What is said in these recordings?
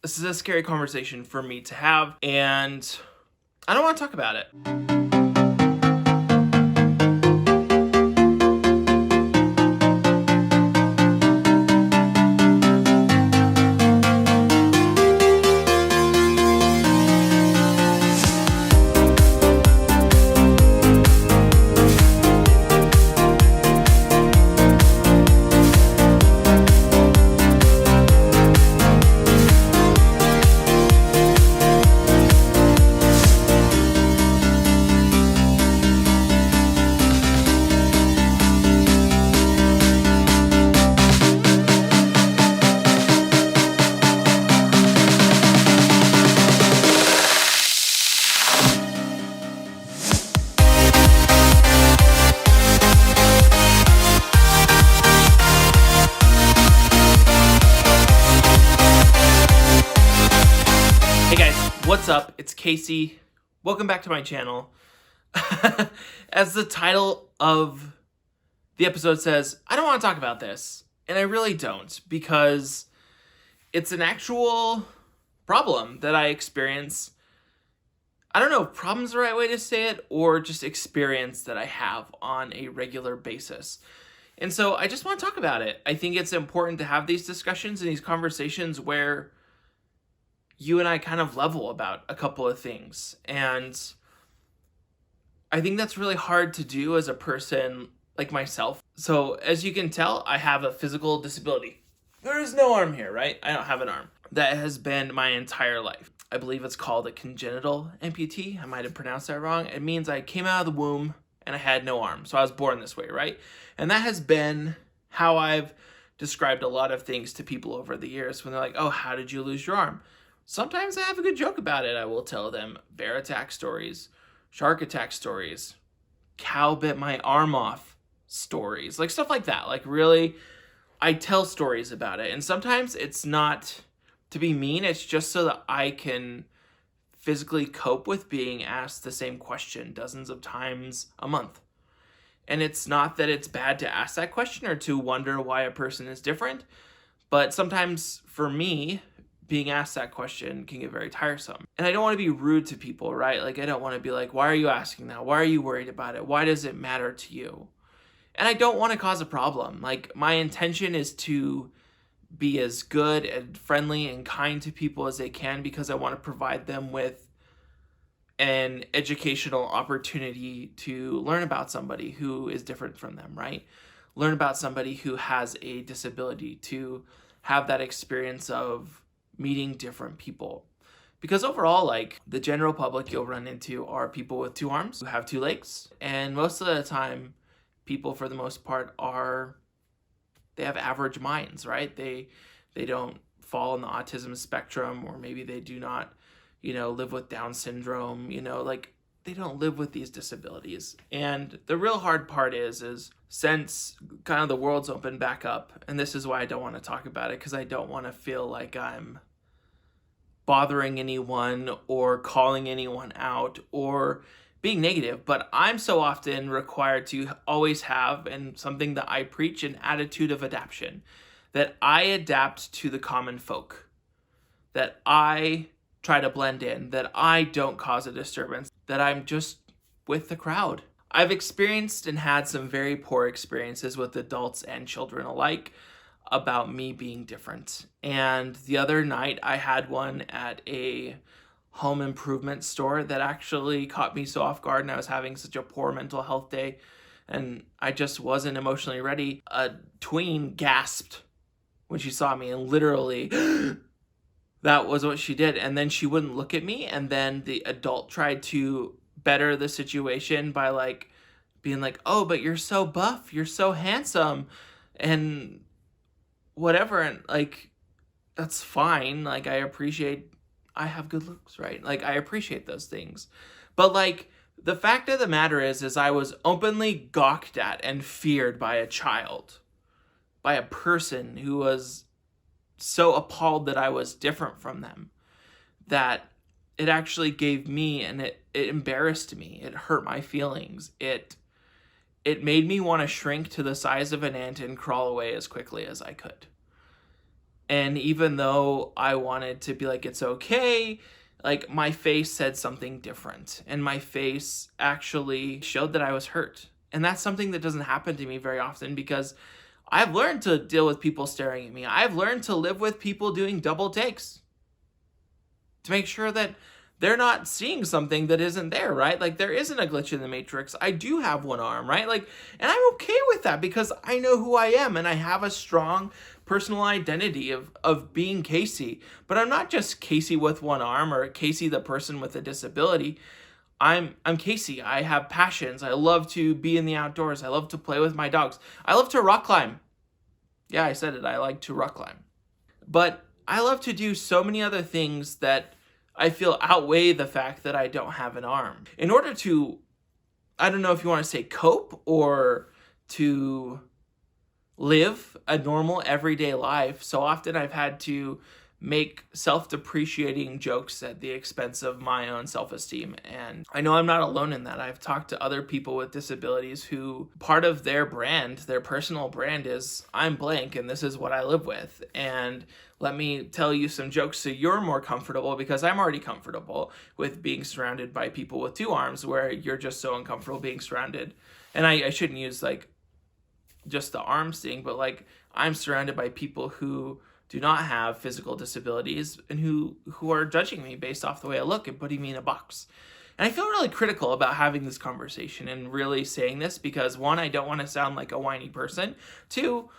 This is a scary conversation for me to have, and I don't want to talk about it. Hey guys, what's up? It's Casey. Welcome back to my channel. As the title of the episode says, I don't want to talk about this. And I really don't, because it's an actual problem that I experience. I don't know if problem's the right way to say it, or just experience that I have on a regular basis. And so I just want to talk about it. I think it's important to have these discussions and these conversations where you and I kind of level about a couple of things. And I think that's really hard to do as a person like myself. So as you can tell, I have a physical disability. There is no arm here, right? I don't have an arm. That has been my entire life. I believe it's called a congenital amputee. I might have pronounced that wrong. It means I came out of the womb and I had no arm. So I was born this way, right? And that has been how I've described a lot of things to people over the years when they're like, oh, how did you lose your arm? Sometimes I have a good joke about it. I will tell them bear attack stories, shark attack stories, cow bit my arm off stories, like stuff like that. Like really, I tell stories about it. And sometimes it's not to be mean. It's just so that I can physically cope with being asked the same question dozens of times a month. And it's not that it's bad to ask that question or to wonder why a person is different. But sometimes for me, being asked that question can get very tiresome. And I don't want to be rude to people, right? Like, I don't want to be like, why are you asking that? Why are you worried about it? Why does it matter to you? And I don't want to cause a problem. Like, my intention is to be as good and friendly and kind to people as they can, because I want to provide them with an educational opportunity to learn about somebody who is different from them, right? Learn about somebody who has a disability, to have that experience of meeting different people. Because overall, like, the general public you'll run into are people with two arms who have two legs. And most of the time, people for the most part they have average minds, right? They don't fall in the autism spectrum, or maybe they do not, live with Down syndrome, like they don't live with these disabilities. And the real hard part is since kind of the world's opened back up, and this is why I don't want to talk about it, because I don't want to feel like I'm bothering anyone or calling anyone out or being negative, but I'm so often required to always have, and something that I preach, an attitude of adaptation, that I adapt to the common folk, that I try to blend in, that I don't cause a disturbance, that I'm just with the crowd. I've experienced and had some very poor experiences with adults and children alike about me being different. And the other night I had one at a home improvement store that actually caught me so off guard, and I was having such a poor mental health day and I just wasn't emotionally ready. A tween gasped when she saw me, and literally that was what she did. And then she wouldn't look at me, and then the adult tried to better the situation by like being like, oh, but you're so buff, you're so handsome and whatever. And like, that's fine. Like, I have good looks, right? Like, I appreciate those things. But like, the fact of the matter is I was openly gawked at and feared by a child, by a person who was so appalled that I was different from them, that it actually gave me, and it embarrassed me. It hurt my feelings. It made me want to shrink to the size of an ant and crawl away as quickly as I could. And even though I wanted to be like, it's okay, like my face said something different. And my face actually showed that I was hurt. And that's something that doesn't happen to me very often because I've learned to deal with people staring at me. I've learned to live with people doing double takes to make sure that they're not seeing something that isn't there, right? Like there isn't a glitch in the matrix. I do have one arm, right? Like, and I'm okay with that because I know who I am and I have a strong personal identity of being Casey. But I'm not just Casey with one arm or Casey the person with a disability. I'm Casey. I have passions. I love to be in the outdoors. I love to play with my dogs. I love to rock climb. Yeah, I said it. I like to rock climb. But I love to do so many other things that I feel outweigh the fact that I don't have an arm. In order to, I don't know if you want to say cope or to live a normal everyday life, so often I've had to make self-depreciating jokes at the expense of my own self-esteem. And I know I'm not alone in that. I've talked to other people with disabilities who part of their brand, their personal brand is I'm blank and this is what I live with. And let me tell you some jokes so you're more comfortable because I'm already comfortable with being surrounded by people with two arms where you're just so uncomfortable being surrounded. And I shouldn't use like just the arms thing, but like I'm surrounded by people who do not have physical disabilities and who are judging me based off the way I look and putting me in a box. And I feel really critical about having this conversation and really saying this because one, I don't want to sound like a whiny person. Two,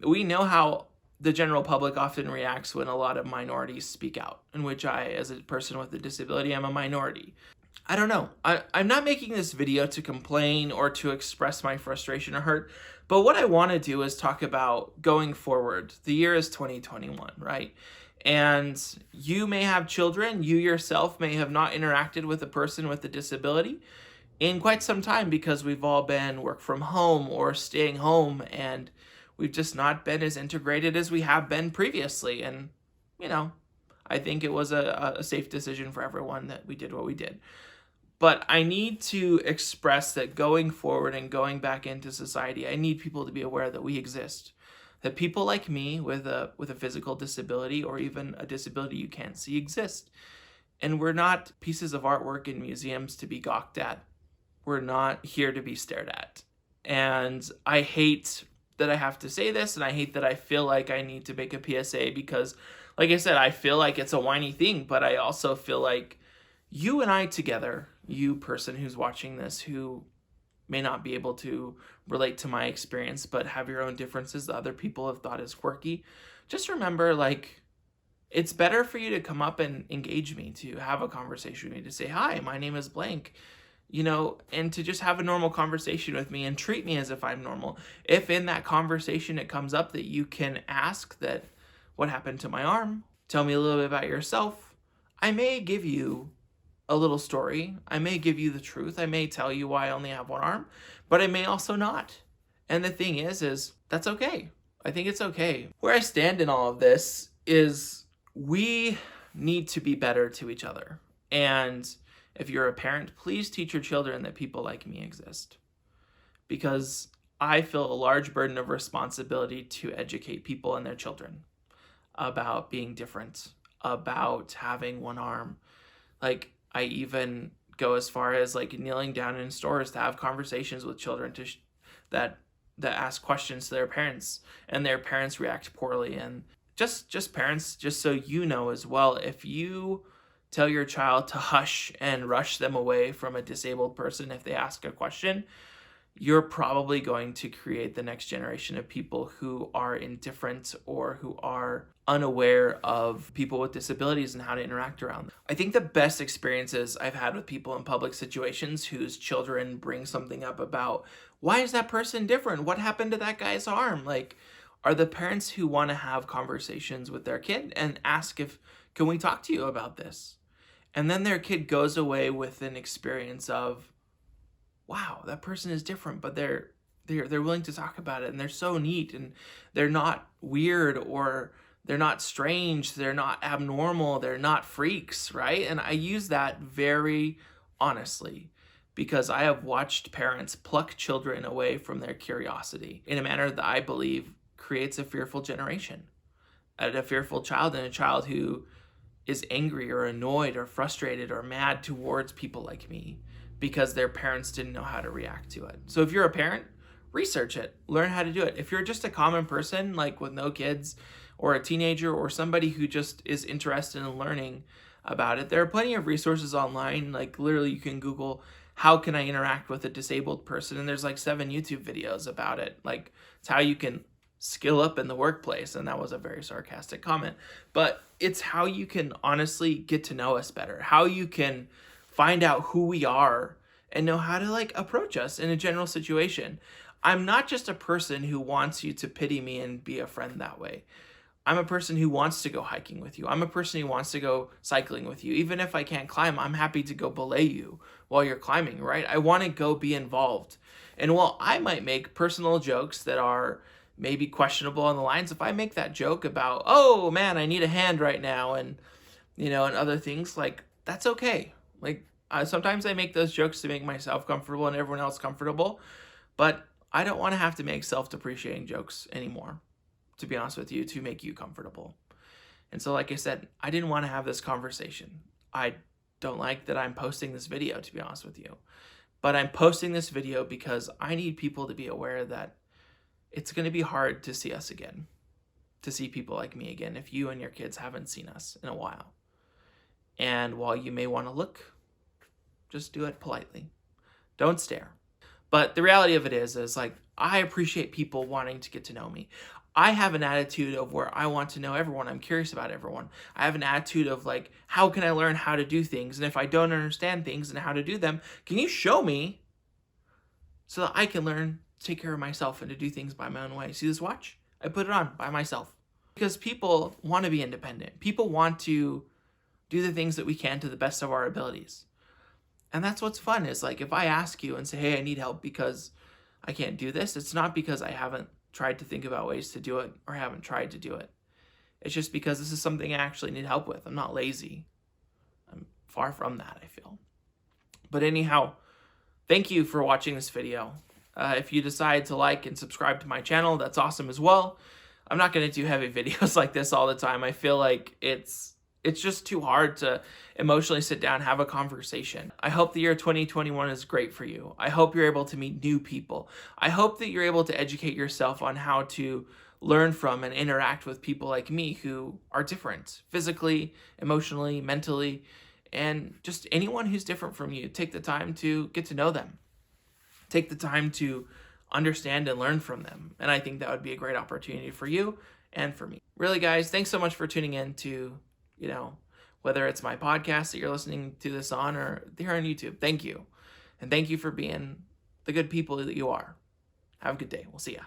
we know how the general public often reacts when a lot of minorities speak out, in which I, as a person with a disability, am a minority. I don't know. I'm not making this video to complain or to express my frustration or hurt, but what I want to do is talk about going forward. The year is 2021, right? And you may have children. You yourself may have not interacted with a person with a disability in quite some time because we've all been work from home or staying home and we've just not been as integrated as we have been previously. And, you know, I think it was a safe decision for everyone that we did what we did. But I need to express that going forward and going back into society, I need people to be aware that we exist. That people like me with a physical disability or even a disability you can't see exist. And we're not pieces of artwork in museums to be gawked at. We're not here to be stared at. And I hate that I have to say this, and I hate that I feel like I need to make a PSA because, like I said, I feel like it's a whiny thing, but I also feel like you and I together, you person who's watching this who may not be able to relate to my experience but have your own differences that other people have thought is quirky, just remember, like, it's better for you to come up and engage me, to have a conversation with me, to say, hi, my name is blank, you know, and to just have a normal conversation with me and treat me as if I'm normal. If in that conversation it comes up that you can ask that, what happened to my arm? Tell me a little bit about yourself. I may give you a little story. I may give you the truth. I may tell you why I only have one arm, but I may also not. And the thing is that's okay. I think it's okay. Where I stand in all of this is we need to be better to each other. And if you're a parent, please teach your children that people like me exist. Because I feel a large burden of responsibility to educate people and their children about being different, about having one arm. Like, I even go as far as like kneeling down in stores to have conversations with children that ask questions to their parents and their parents react poorly. And just parents, just so you know as well, if you tell your child to hush and rush them away from a disabled person if they ask a question, you're probably going to create the next generation of people who are indifferent or who are unaware of people with disabilities and how to interact around them. I think the best experiences I've had with people in public situations whose children bring something up about, why is that person different? What happened to that guy's arm? Like, are the parents who want to have conversations with their kid and ask if, can we talk to you about this? And then their kid goes away with an experience of, wow, that person is different, but they're willing to talk about it, and they're so neat, and they're not weird, or they're not strange, they're not abnormal, they're not freaks, right? And I use that very honestly because I have watched parents pluck children away from their curiosity in a manner that I believe creates a fearful generation. at a fearful child and a child who is angry or annoyed or frustrated or mad towards people like me because their parents didn't know how to react to it. So if you're a parent, research it, learn how to do it. If you're just a common person, like with no kids, or a teenager, or somebody who just is interested in learning about it, there are plenty of resources online. Like literally you can Google, how can I interact with a disabled person? And there's like 7 YouTube videos about it. Like it's how you can skill up in the workplace. And that was a very sarcastic comment, but it's how you can honestly get to know us better, how you can find out who we are and know how to like approach us in a general situation. I'm not just a person who wants you to pity me and be a friend that way. I'm a person who wants to go hiking with you. I'm a person who wants to go cycling with you. Even if I can't climb, I'm happy to go belay you while you're climbing, right? I want to go be involved. And while I might make personal jokes that are maybe questionable on the lines, if I make that joke about, oh man, I need a hand right now, and and other things, like that's okay. Like sometimes I make those jokes to make myself comfortable and everyone else comfortable, but I don't want to have to make self-depreciating jokes anymore, to be honest with you, to make you comfortable. And so, like I said, I didn't want to have this conversation. I don't like that I'm posting this video, to be honest with you, but I'm posting this video because I need people to be aware that it's going to be hard to see us again, to see people like me again, if you and your kids haven't seen us in a while. And while you may want to look, just do it politely. Don't stare. But the reality of it is like, I appreciate people wanting to get to know me. I have an attitude of where I want to know everyone. I'm curious about everyone. I have an attitude of like, how can I learn how to do things? And if I don't understand things and how to do them, can you show me so that I can learn to take care of myself and to do things by my own way? See this watch? I put it on by myself. Because people want to be independent. People want to do the things that we can to the best of our abilities. And that's what's fun, is like, if I ask you and say, hey, I need help because I can't do this, it's not because I haven't tried to think about ways to do it or haven't tried to do it. It's just because this is something I actually need help with. I'm not lazy. I'm far from that, I feel. But anyhow, thank you for watching this video. If you decide to like and subscribe to my channel, that's awesome as well. I'm not going to do heavy videos like this all the time. I feel like it's just too hard to emotionally sit down and have a conversation. I hope the year 2021 is great for you. I hope you're able to meet new people. I hope that you're able to educate yourself on how to learn from and interact with people like me who are different physically, emotionally, mentally, and just anyone who's different from you. Take the time to get to know them. Take the time to understand and learn from them. And I think that would be a great opportunity for you and for me. Really, guys, thanks so much for tuning in to, whether it's my podcast that you're listening to this on or here on YouTube. Thank you. And thank you for being the good people that you are. Have a good day. We'll see ya.